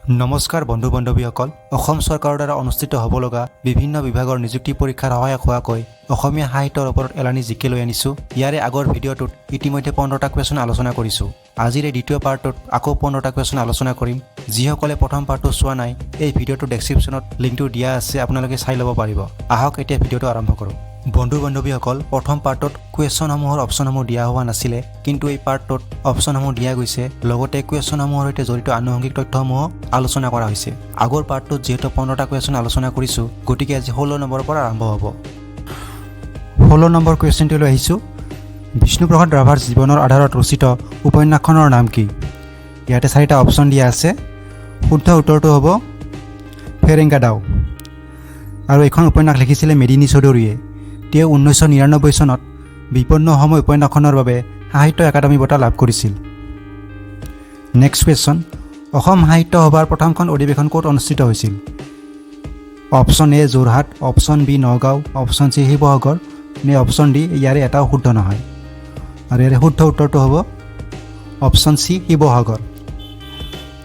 নমস্কাৰ বন্ধু বান্ধৱীসকল অসম চৰকাৰৰ দ্বাৰা অনুষ্ঠিত হ'ব লগা বিভিন্ন বিভাগৰ নিযুক্তি পৰীক্ষাৰ সহায়ক হোৱাকৈ অসমীয়া সাহিত্যৰ ওপৰত এলানি জিকে লৈ আনিছোঁ। ইয়াৰে আগৰ ভিডিঅ'টোত ইতিমধ্যে 15টা কুৱেশ্যন আলোচনা কৰিছোঁ। আজিৰ এই দ্বিতীয় পাৰ্টত আকৌ 15টা কুৱেশ্যন আলোচনা কৰিম। যিসকলে প্ৰথম পাৰ্টটো চোৱা নাই এই ভিডিঅ'টোৰ ডেছক্ৰিপশ্যনত লিংকটো দিয়া আছে, আপোনালোকে চাই ল'ব পাৰিব। আহক এতিয়া ভিডিঅ'টো আৰম্ভ কৰোঁ। বন্ধু বান্ধৱীসকল প্ৰথম পাৰ্টত কুৱেশ্যনসমূহৰ অপশ্যনসমূহ দিয়া হোৱা নাছিলে, কিন্তু এই পাৰ্টটোত অপশ্যনসমূহ দিয়া গৈছে, লগতে কুৱেশ্যনসমূহৰ সৈতে জড়িত আনুষংগিক তথ্যসমূহ আলোচনা কৰা হৈছে। আগৰ পাৰ্টটোত যিহেতু 15টা কুৱেশ্যন আলোচনা কৰিছোঁ, গতিকে আজি 16 নম্বৰৰ পৰা আৰম্ভ হ'ব। 16 নম্বৰ কুৱেশ্যনটোলৈ আহিছোঁ। বিষ্ণুপ্ৰসাদ ৰাভাৰ জীৱনৰ আধাৰত ৰচিত উপন্যাসখনৰ নাম কি? ইয়াতে 4টা অপশ্যন দিয়া আছে। শুদ্ধ উত্তৰটো হ'ব ফেৰেংগা দাও। আৰু এইখন উপন্যাস লিখিছিলে মেদিনী চৌধুৰীয়ে। তেওঁ 1999 চনত বিপন্ন অসমৰ উপন্যাসখনৰ বাবে সাহিত্য একাডেমী বঁটা লাভ কৰিছিল। নেক্সট কুৱেশ্যন, অসম সাহিত্য সভাৰ প্ৰথমখন অধিৱেশন ক'ত অনুষ্ঠিত হৈছিল? Option A Jorhat, option B Nagaon, option C Sivasagar নে অপশ্যন ডি ইয়াৰে এটাও শুদ্ধ নহয়। আৰু ইয়াৰে শুদ্ধ উত্তৰটো হ'ব অপশ্যন চি শিৱসাগৰ।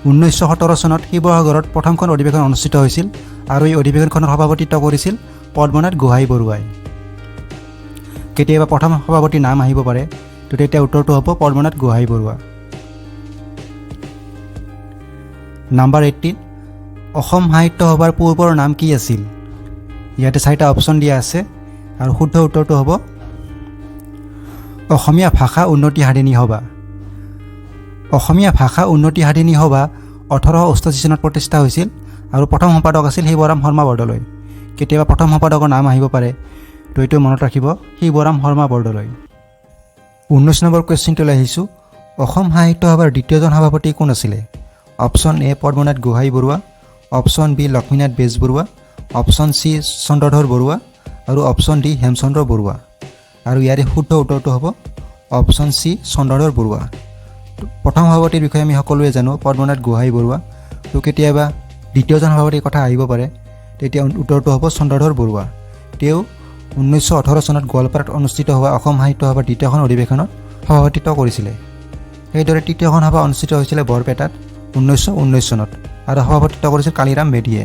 1917 চনত শিৱসাগৰত প্ৰথমখন অধিৱেশন অনুষ্ঠিত হৈছিল আৰু এই অধিৱেশনখনৰ সভাপতিত্ব কৰিছিল পদ্মনাথ গোহাঁই বৰুৱাই। কেতিয়াবা প্ৰথম সভাপতিৰ নাম আহিব পাৰে, তো তেতিয়া উত্তৰটো হ'ব পদ্মনাথ গোহাঁই বৰুৱা। নাম্বাৰ 18, অসম সাহিত্য সভাৰ পূৰ্বৰ নাম কি আছিল? ইয়াতে 4টা অপশ্যন দিয়া আছে আৰু শুদ্ধ উত্তৰটো হ'ব অসমীয়া ভাষা উন্নতি সাধিনী সভা। অসমীয়া ভাষা উন্নতি সাধিনী সভা 1888 চনত প্ৰতিষ্ঠা হৈছিল আৰু প্ৰথম সম্পাদক আছিল শিৱৰাম শৰ্মা বৰদলৈ। কেতিয়াবা প্ৰথম সম্পাদকৰ নাম আহিব পাৰে, তো এইটো মনত ৰাখিব, শিৱৰাম শৰ্মা বৰদলৈ। 19 নম্বৰ কুৱেশ্যনটোলৈ আহিছোঁ। অসম সাহিত্য সভাৰ দ্বিতীয়জন সভাপতি কোন আছিলে? Option A Padmanath Gohain Barua, option B Lakshminath Bezbaroa, option C Chandradhar Barua আৰু অপশ্যন ডি হেমচন্দ্ৰ বৰুৱা। আৰু ইয়াৰে শুদ্ধ উত্তৰটো হ'ব অপশ্যন চি চন্দ্ৰধৰ বৰুৱা। প্ৰথম সভাপতিৰ বিষয়ে আমি সকলোৱে জানো পদ্মনাথ গোহাঁই বৰুৱা, তো কেতিয়াবা দ্বিতীয়জন সভাপতিৰ কথা আহিব পাৰে, তেতিয়া উত্তৰটো হ'ব চন্দ্ৰধৰ বৰুৱা। তেওঁ 1918 চনত গোৱালপাৰাত অনুষ্ঠিত হোৱা অসম সাহিত্য সভাৰ দ্বিতীয়খন অধিৱেশনত সভাপতিত্ব কৰিছিলে। সেইদৰে তৃতীয়খন সভা অনুষ্ঠিত হৈছিলে বৰপেটাত 1919 চনত আৰু সভাপতিত্ব কৰিছিল কালিৰাম বেদীয়ে।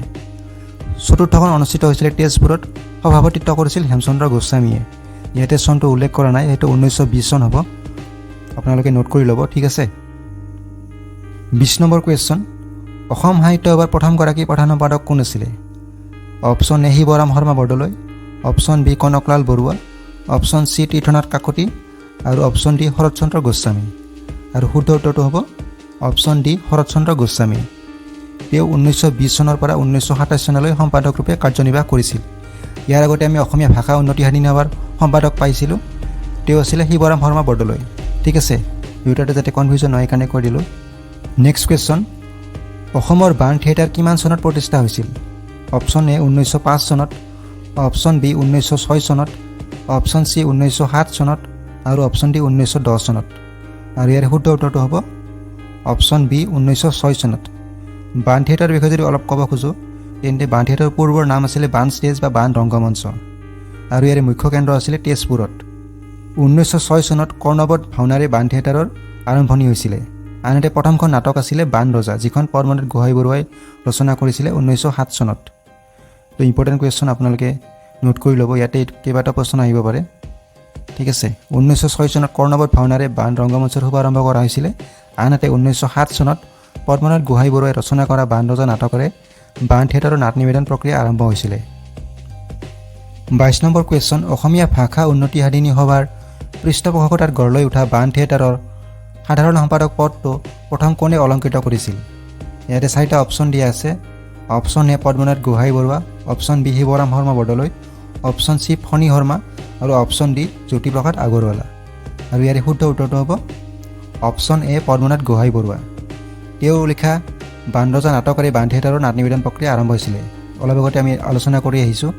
চতুৰ্থখন অনুষ্ঠিত হৈছিলে তেজপুৰত, সভাপতিত্ব কৰিছিল হেমচন্দ্ৰ গোস্বামীয়ে। ইয়াতে চনটো উল্লেখ কৰা নাই, সেইটো 1920 চন হ'ব, আপোনালোকে নোট কৰি ল'ব, ঠিক আছে। 20 নম্বৰ কুৱেশ্যন, অসম সাহিত্য সভাৰ প্ৰথমগৰাকী প্ৰধান সম্পাদক কোন আছিলে? Option A Shivram Sharma Bordoloi, option B Kanaklal Barua, option C Tirthanath Kakati আৰু অপশ্যন ডি শৰৎচন্দ্ৰ গোস্বামী। আৰু শুদ্ধ উত্তৰটো হ'ব অপশ্যন ডি শৰৎচন্দ্ৰ গোস্বামী। তেওঁ 1920 চনৰ পৰা 1927 চনলৈ সম্পাদক ৰূপে কাৰ্যনিৰ্বাহ কৰিছিল। ইয়াৰ আগতে আমি অসমীয়া ভাষা উন্নতি সাধিনী সভাৰ সম্পাদক পাইছিলোঁ, তেওঁ আছিলে শিৱৰাম শৰ্মা বৰদলৈ, ঠিক আছে। দুয়োটাতে যাতে কনফিউজন নহয় সেইকাৰণে কৈ দিলোঁ। নেক্সট কুৱেশ্যন, অসমৰ বাণ থিয়েটাৰ কিমান চনত প্ৰতিষ্ঠা হৈছিল? অপশ্যন এ 1905 চনত, অপশ্যন বি 1906 চনত, অপশ্যন চি 1907 চনত আৰু অপশ্যন ডি 1910 চনত। আৰু ইয়াৰ শুদ্ধ উত্তৰটো হ'ব অপশ্যন বি 1906 চনত। বাণ থিয়েটাৰৰ বিষয়ে যদি অলপ ক'ব খোজোঁ, তেন্তে বাণ থিয়েটাৰৰ পূৰ্বৰ নাম আছিলে বাণ ষ্টেজ বা বাণ ৰংগমঞ্চ, আৰু ইয়াৰে মুখ্য কেন্দ্ৰ আছিলে তেজপুৰত। 1906 চনত কৰ্ণৱত ভাওনাৰে বাণ থিয়েটাৰৰ আৰম্ভণি হৈছিলে। আনহাতে প্ৰথমখন নাটক আছিলে বাণ ৰজা, যিখন পদ্মনাথ গোহাঁই বৰুৱাই ৰচনা কৰিছিলে 1907 চনত। তো ইম্পৰ্টেণ্ট কুৱেশ্যন আপোনালোকে নোট কৰি ল'ব, ইয়াতে কেইবাটাও প্ৰশ্ন আহিব পাৰে, ঠিক আছে। 1906 চনত কৰ্ণৱত ভাওনাৰে বাণ ৰংগমঞ্চৰ শুভাৰম্ভ কৰা হৈছিলে। আনহাতে 1907 চনত পদ্মনাথ গোহাঁই বৰুৱাই ৰচনা কৰা বাণ ৰজা নাটকেৰে বাণ থিয়েটাৰৰ নাট নিবেদন প্ৰক্ৰিয়া আৰম্ভ হৈছিলে। 22 নম্বৰ কুৱেশ্যন, অসমীয়া ভাষা উন্নতি সাধিনী সভাৰ পৃষ্ঠপোষকতাত গঢ় লৈ উঠা বাণ থিয়েটাৰৰ সাধাৰণ সম্পাদক পদটো প্ৰথম কোনে অলংকৃত কৰিছিল? ইয়াতে 4টা অপশ্যন দিয়া আছে। Option A Padmanath Gohain Barua, option B Sivaram Sharma Bordoloi, option C Phani Sharma আৰু অপশ্যন ডি জ্যোতিপ্ৰসাদ আগৰৱালা। আৰু ইয়াৰে শুদ্ধ উত্তৰটো হ'ব অপশ্যন এ পদ্মনাথ গোহাঁই বৰুৱা। তেওঁ লিখা বাণ ৰজা নাটকেৰে বাণ থিয়েটাৰৰ নাট নিবেদন প্ৰক্ৰিয়া আৰম্ভ হৈছিলে। অলপ আগতে আমি আলোচনা কৰি আহিছোঁ,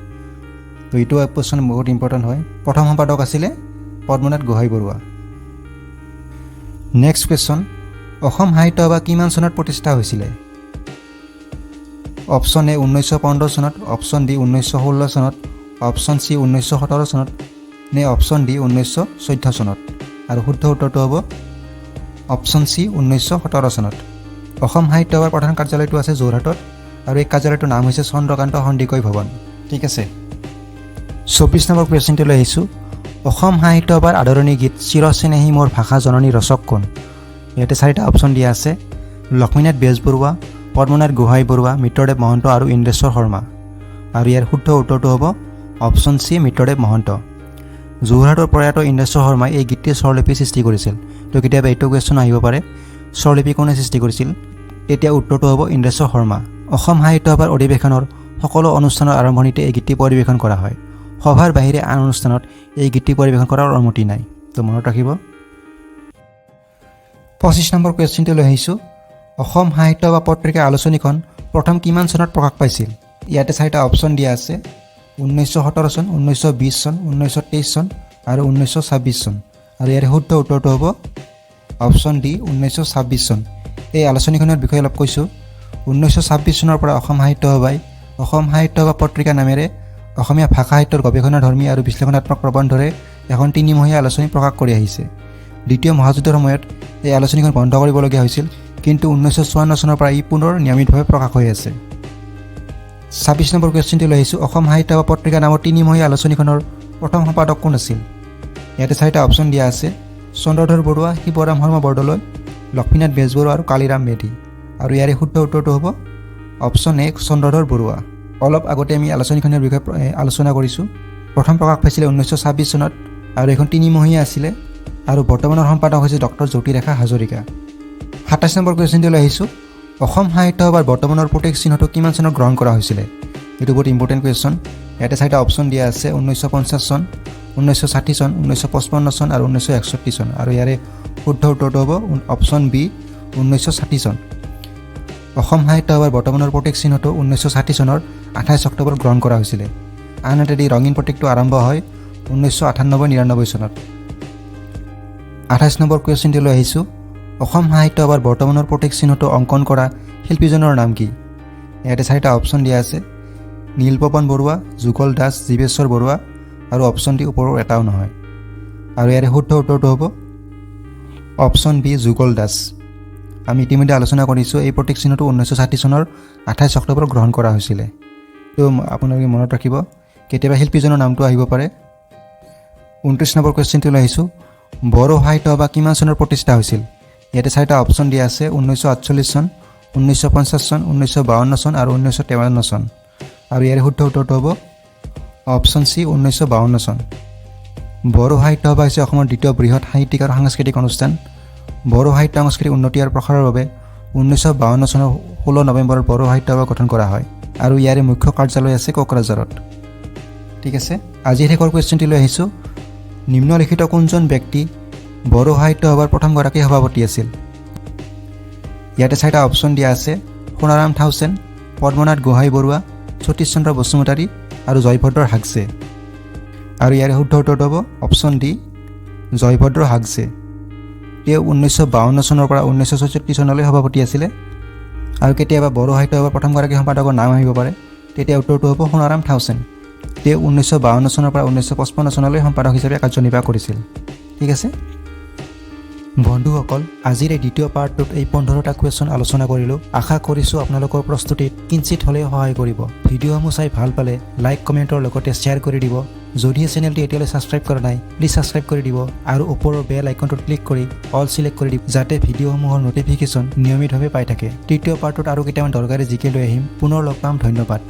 তো এইটো কুৱেশ্যন বহুত ইম্পৰ্টেণ্ট হয়। প্ৰথম সম্পাদক আছিলে পদ্মনাথ গোহাঁই বৰুৱা। নেক্সট কুৱেশ্যন, অসম সাহিত্য সভা কিমান চনত প্ৰতিষ্ঠা হৈছিলে? অপশ্যন এ 1915 চনত, অপশ্যন বি 1916 চনত, অপশ্যন চি 1917 চনত নে অপশ্যন ডি 1914 চনত। আৰু শুদ্ধ উত্তৰটো হ'ব অপশ্যন চি 1917 চনত। অসম সাহিত্য সভাৰ প্ৰধান কাৰ্যালয়টো আছে যোৰহাটত আৰু এই কাৰ্যালয়টোৰ নাম হৈছে চন্দ্ৰকান্ত সন্দিকৈ ভৱন। ঠিক আছে। 24 নম্বৰ কুৱেশ্যনটো লৈ আহিছোঁ। অসম সাহিত্য সভাৰ আদৰণি গীত চিৰচেনেহী মোৰ ভাষা জননী ৰচক কোন? ইয়াতে 4টা অপশ্যন দিয়া আছে। লক্ষ্মীনাথ বেজবৰুৱা, পদ্মনাথ গোহাঁই বৰুৱা, মিত্ৰদেৱ মহন্ত আৰু ইন্দ্ৰেশ্বৰ শৰ্মা। আৰু ইয়াৰ শুদ্ধ উত্তৰটো হ'ব অপশ্যন চি মিত্ৰদেৱ মহন্ত। যোৰহাটৰ প্ৰয়াত ইন্দ্ৰেশ্বৰ শৰ্মাই এই গীতটিৰ স্বৰলিপি সৃষ্টি কৰিছিল। তো কেতিয়াবা এইটো কুৱেশ্যন আহিব পাৰে, স্বৰলিপি কোনে সৃষ্টি কৰিছিল? তেতিয়া উত্তৰটো হ'ব ইন্দ্ৰেশ্বৰ শৰ্মা। অসম সাহিত্য সভাৰ অধিৱেশনৰ সকলো অনুষ্ঠানৰ আৰম্ভণিতে এই গীতটি পৰিৱেশন কৰা হয়। সভাৰ বাহিৰে আন অনুষ্ঠানত এই গীতটি পৰিৱেশন কৰাৰ অনুমতি নাই। তো মনত ৰাখিব। 25 নম্বৰ কুৱেশ্যনটো লৈ আহিছোঁ। অসম সাহিত্য সভা পত্ৰিকা আলোচনীখন প্ৰথম কিমান চনত প্ৰকাশ পাইছিল? ইয়াতে 4টা অপশ্যন দিয়া আছে। 1917 চন, 1920 চন, 1923 চন আৰু 1926 চন। আৰু ইয়াৰ শুদ্ধ উত্তৰটো হ'ব অপশ্যন ডি 1926 চন। এই আলোচনীখনৰ বিষয়ে অলপ কৈছোঁ। 1926 চনৰ পৰা অসম সাহিত্য সভাই অসম সাহিত্য সভা পত্ৰিকা নামেৰে অসমীয়া ভাষা সাহিত্যৰ গৱেষণাধৰ্মী আৰু বিশ্লেষণাত্মক প্ৰবন্ধৰে এখন 3মহীয়া আলোচনী প্ৰকাশ কৰি আহিছে। দ্বিতীয় মহাযুদ্ধৰ সময়ত এই আলোচনীখন বন্ধ কৰিবলগীয়া হৈছিল, কিন্তু 1954 চনৰ পৰা ই পুনৰ নিয়মিতভাৱে প্ৰকাশ হৈ আছে। 26 নম্বৰ কুৱেশ্যনটো লৈ আহিছোঁ। অসম সাহিত্য সভা পত্ৰিকা নামৰ 3মহীয়া আলোচনীখনৰ প্ৰথম সম্পাদক কোন আছিল? ইয়াতে 4টা অপশ্যন দিয়া আছে। চন্দ্ৰধৰ বৰুৱা, শিৱৰাম শৰ্মা বৰদলৈ, লক্ষ্মীনাথ বেজবৰুৱা আৰু কালিৰাম মেধি। আৰু ইয়াৰে শুদ্ধ উত্তৰটো হ'ব অপশ্যন এ চন্দ্ৰধৰ বৰুৱা। অলপ আগতে আমি আলোচনীখনৰ বিষয়ে আলোচনা কৰিছোঁ। প্ৰথম প্ৰকাশ পাইছিলে 1926 চনত আৰু এইখন 3মহীয়া আছিলে আৰু বৰ্তমানৰ সম্পাদক হৈছে ডক্টৰ জ্যোতিৰেখা হাজৰিকা। 27 নম্বৰ কুৱেশ্যনটো লৈ আহিছোঁ। অসম সাহিত্য সভাৰ বৰ্তমানৰ প্ৰতীক চিহ্নটো কিমান চনত গ্ৰহণ কৰা হৈছিলে? এইটো বহুত ইম্পৰ্টেণ্ট কুৱেশ্যন। ইয়াতে 4টা অপশ্যন দিয়া আছে। 1950 চন, 1960 চন, 1955 চন আৰু 1961 চন। আৰু ইয়াৰে শুদ্ধ উত্তৰটো হ'ব অপশ্যন বি 1960 চন। অসম সাহিত্য সভাৰ বৰ্তমানৰ প্ৰতীক চিহ্নটো 1960 চনৰ 28 অক্টোবৰত গ্ৰহণ কৰা হৈছিলে। আনহাতে এই ৰঙীন প্ৰতীকটো আৰম্ভ হয় 1998-99 চনত। 28 নম্বৰ কুৱেশ্যনটো লৈ আহিছোঁ। অসম সাহিত্য সভাৰ বৰ্তমানৰ প্ৰতীক চিহ্নটো অংকন কৰা শিল্পীজনৰ নাম কি? ইয়াতে 4টা অপশ্যন দিয়া আছে। নীলপৱন বৰুৱা, যুগল দাস, জীৱেশ্বৰ বৰুৱা আৰু অপশ্যন ডি ওপৰৰ এটাও নহয়। আৰু ইয়াৰে শুদ্ধ উত্তৰটো হ'ব অপশ্যন বি যুগল দাস। আমি ইতিমধ্যে আলোচনা কৰিছোঁ এই প্ৰতীক চিহ্নটো 1960 চনৰ 28 অক্টোবৰত গ্ৰহণ কৰা হৈছিলে। তো আপোনালোকে মনত ৰাখিব, কেতিয়াবা শিল্পীজনৰ নামটো আহিব পাৰে। 29 নম্বৰ কুৱেশ্যনটো লৈ আহিছোঁ। বড়ো সাহিত্য সভা কিমান চনৰ প্ৰতিষ্ঠা হৈছিল? ইয়াতে 4টা অপশ্যন দিয়া আছে। 1948 চন, 1950 চন, 1952 চন আৰু 1953 চন। আৰু ইয়াৰে শুদ্ধ উত্তৰটো হ'ব অপশ্যন চি 1952 চন। বড়ো সাহিত্য সভা হৈছে অসমৰ দ্বিতীয় বৃহৎ সাহিত্যিক আৰু সাংস্কৃতিক অনুষ্ঠান। বড়ো সাহিত্য সংস্কৃতিৰ উন্নতি আৰু প্ৰসাৰৰ বাবে 1952 চনৰ 16 নৱেম্বৰত বড়ো সাহিত্য সভা গঠন কৰা হয় আৰু ইয়াৰে মুখ্য কাৰ্যালয় আছে কোকৰাঝাৰত। ঠিক আছে। আজিৰ শেষৰ কুৱেশ্যনটি লৈ আহিছোঁ। নিম্নলিখিত কোনজন ব্যক্তি বড়ো সাহিত্য সভাৰ প্ৰথমগৰাকী সভাপতি আছিল? ইয়াতে 4টা অপশ্যন দিয়া আছে। সোণাৰাম থাউচেন, পদ্মনাথ গোহাঁই বৰুৱা, সতীশ চন্দ্ৰ বসুমতাৰী আৰু জয়ভদ্ৰ হাগছে। আৰু ইয়াৰে শুদ্ধ উত্তৰটো হ'ব অপশ্যন ডি জয়ভদ্ৰ হাগছে। তেওঁ 1952 চনৰ পৰা 1964 চনলৈ সভাপতি আছিলে। আৰু কেতিয়াবা বড়ো সাহিত্য সভাৰ প্ৰথমগৰাকী সম্পাদকৰ নাম আহিব পাৰে, তেতিয়া উত্তৰটো হ'ব সোণাৰাম থাউচেন। তেওঁ 1952 চনৰ পৰা 1955 চনলৈ সম্পাদক হিচাপে কাৰ্যনিৰ্বাহ কৰিছিল। ঠিক আছে বন্ধুসকল, আজিৰ এই দ্বিতীয় পাৰ্টটোত এই 15টা কুৱেশ্যন আলোচনা কৰিলোঁ। আশা কৰিছোঁ আপোনালোকৰ প্ৰস্তুতিত কিঞ্চিত হ'লেও সহায় কৰিব। ভিডিঅ'সমূহ চাই ভাল পালে লাইক কমেণ্টৰ লগতে শ্বেয়াৰ কৰি দিব। যদিহে চেনেলটো এতিয়ালৈ ছাবস্ক্ৰাইব কৰা নাই, প্লিজ ছাবস্ক্ৰাইব কৰি দিব আৰু ওপৰৰ বেল আইকনটোত ক্লিক কৰি অল ছিলেক্ট কৰি দিব, যাতে ভিডিঅ'সমূহৰ ন'টিফিকেশ্যন নিয়মিতভাৱে পাই থাকে। তৃতীয় পাৰ্টটোত আৰু কেইটামান দৰকাৰী জিকে লৈ আহিম। পুনৰ লগ পাম। ধন্যবাদ।